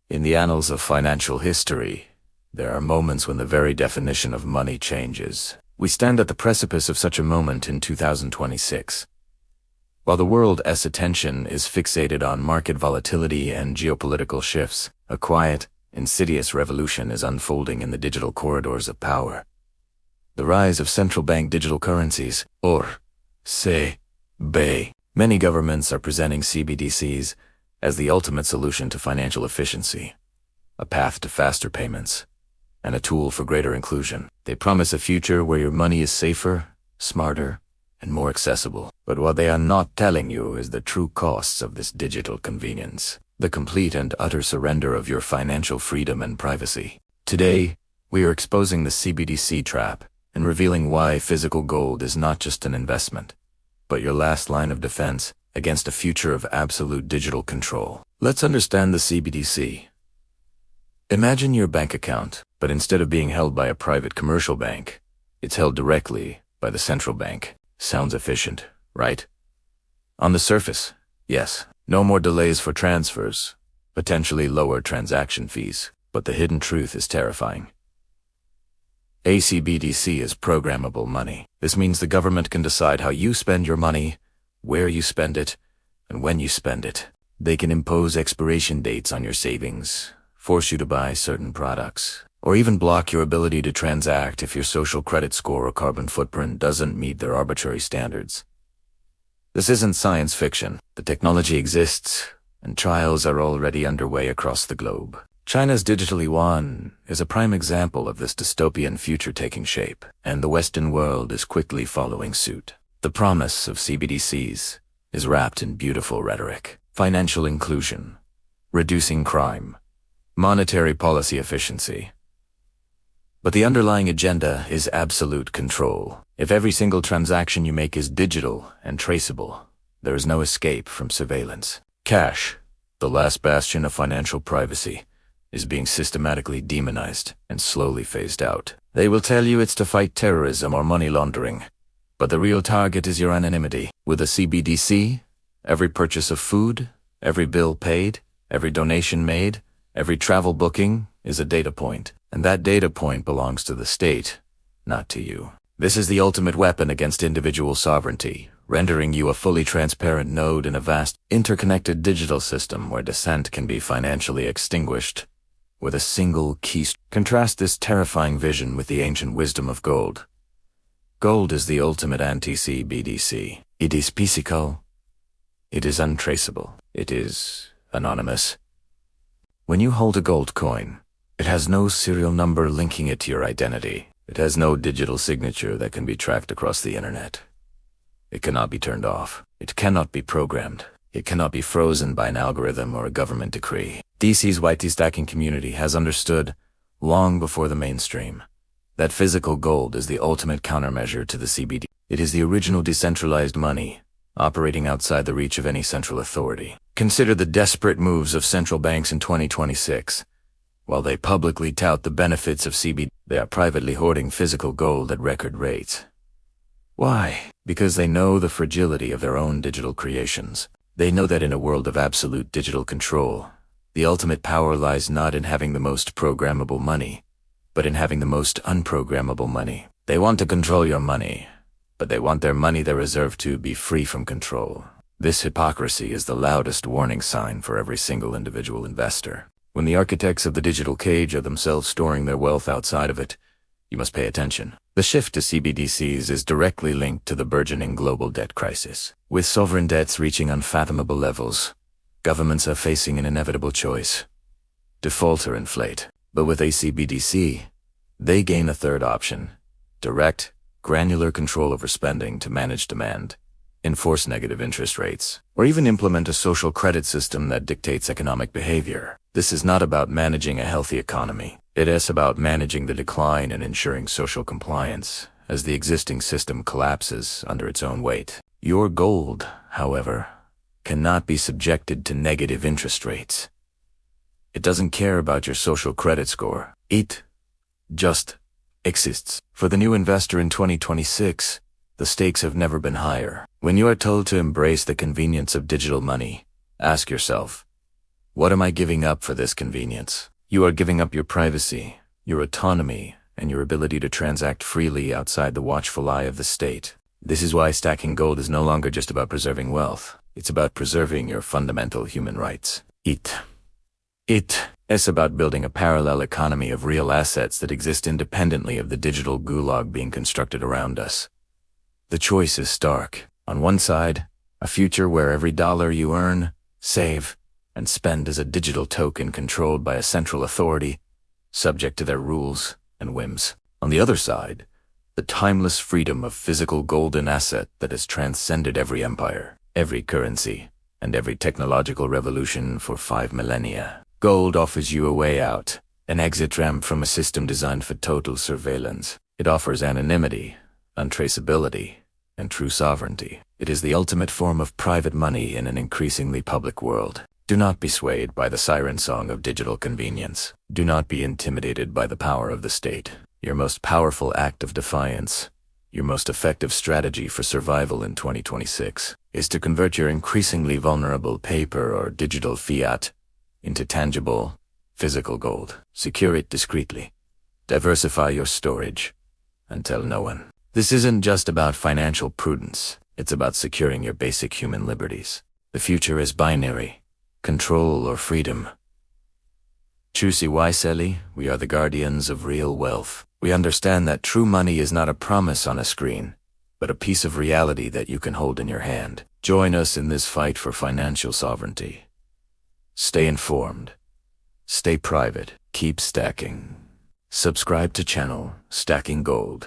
In the annals of financial history, there are moments when the very definition of money changes. We stand at the precipice of such a moment in 2026. While the world's attention is fixated on market volatility and geopolitical shifts, a quiet, insidious revolution is unfolding in the digital corridors of power. The rise of central bank digital currencies, or CBDCs. Many governments are presenting CBDCs as the ultimate solution to financial efficiency, a path to faster payments, and a tool for greater inclusion. They promise a future where your money is safer, smarter, and more accessible. But what they are not telling you is the true costs of this digital convenience, the complete and utter surrender of your financial freedom and privacy. Today, we are exposing the CBDC trap and revealing why physical gold is not just an investment, but your last line of defense against a future of absolute digital control. Let's understand the CBDC. Imagine your bank account, but instead of being held by a private commercial bank, it's held directly by the central bank. Sounds efficient, right? On the surface, yes. No more delays for transfers, potentially lower transaction fees, but the hidden truth is terrifying. A CBDC is programmable money. This means the government can decide how you spend your money, where you spend it, and when you spend it. They can impose expiration dates on your savings, force you to buy certain products, or even block your ability to transact if your social credit score or carbon footprint doesn't meet their arbitrary standards. This isn't science fiction. The technology exists, and trials are already underway across the globe. China's digital yuan is a prime example of this dystopian future taking shape, and the Western world is quickly following suit. The promise of CBDCs is wrapped in beautiful rhetoric: financial inclusion, reducing crime, monetary policy efficiency. But the underlying agenda is absolute control. If every single transaction you make is digital and traceable, there is no escape from surveillance. Cash, the last bastion of financial privacy, is being systematically demonized and slowly phased out. They will tell you it's to fight terrorism or money laundering, but the real target is your anonymity. With a CBDC, every purchase of food, every bill paid, every donation made, every travel booking is a data point, and that data point belongs to the state, not to you. This is the ultimate weapon against individual sovereignty, rendering you a fully transparent node in a vast, interconnected digital system where dissent can be financially extinguished with a single keystroke. Contrast this terrifying vision with the ancient wisdom of gold. Gold is the ultimate anti-CBDC. It is physical. It is untraceable. It is anonymous. When you hold a gold coin, it has no serial number linking it to your identity. It has no digital signature that can be tracked across the internet. It cannot be turned off. It cannot be programmed. It cannot be frozen by an algorithm or a government decree. DC's YT stacking community has understood, long before the mainstream, that physical gold is the ultimate countermeasure to the CBD. It is the original decentralized money, operating outside the reach of any central authority. Consider the desperate moves of central banks in 2026. While they publicly tout the benefits of CBD, they are privately hoarding physical gold at record rates. Why? Because they know the fragility of their own digital creations. They know that in a world of absolute digital control, the ultimate power lies not in having the most programmable money, but in having the most unprogrammable money. They want to control your money, but they want their money they reserve to be free from control. This hypocrisy is the loudest warning sign for every single individual investor. When the architects of the digital cage are themselves storing their wealth outside of it, you must pay attention. The shift to CBDCs is directly linked to the burgeoning global debt crisis. With sovereign debts reaching unfathomable levels, governments are facing an inevitable choice: default or inflate. But with a CBDC, they gain a third option: direct, granular control over spending to manage demand, enforce negative interest rates, or even implement a social credit system that dictates economic behavior. This is not about managing a healthy economy. It is about managing the decline and ensuring social compliance as the existing system collapses under its own weight. Your gold, however, cannot be subjected to negative interest rates. It doesn't care about your social credit score. It just exists. For the new investor in 2026, the stakes have never been higher. When you are told to embrace the convenience of digital money, ask yourself, What am I giving up for this convenience? You are giving up your privacy, your autonomy, and your ability to transact freely outside the watchful eye of the state. This is why stacking gold is no longer just about preserving wealth. It's about preserving your fundamental human rights. It's about building a parallel economy of real assets that exist independently of the digital gulag being constructed around us. The choice is stark. On one side, a future where every dollar you earn, save, and spend is a digital token controlled by a central authority, subject to their rules and whims. On the other side, the timeless freedom of physical golden asset that has transcended every empire, every currency, and every technological revolution for 5 millennia. Gold offers you a way out, an exit ramp from a system designed for total surveillance. It offers anonymity, untraceability, and true sovereignty. It is the ultimate form of private money in an increasingly public world. Do not be swayed by the siren song of digital convenience. Do not be intimidated by the power of the state. Your most powerful act of defiance, your most effective strategy for survival in 2026, is to convert your increasingly vulnerable paper or digital fiat into tangible, physical gold. Secure it discreetly. Diversify your storage, and tell no one. This isn't just about financial prudence. It's about securing your basic human liberties. The future is binary. Control or freedom. Choose wisely. We are the guardians of real wealth. We understand that true money is not a promise on a screen, but a piece of reality that you can hold in your hand. Join us in this fight for financial sovereignty. Stay informed. Stay private. Keep stacking. Subscribe to channel Stacking Gold.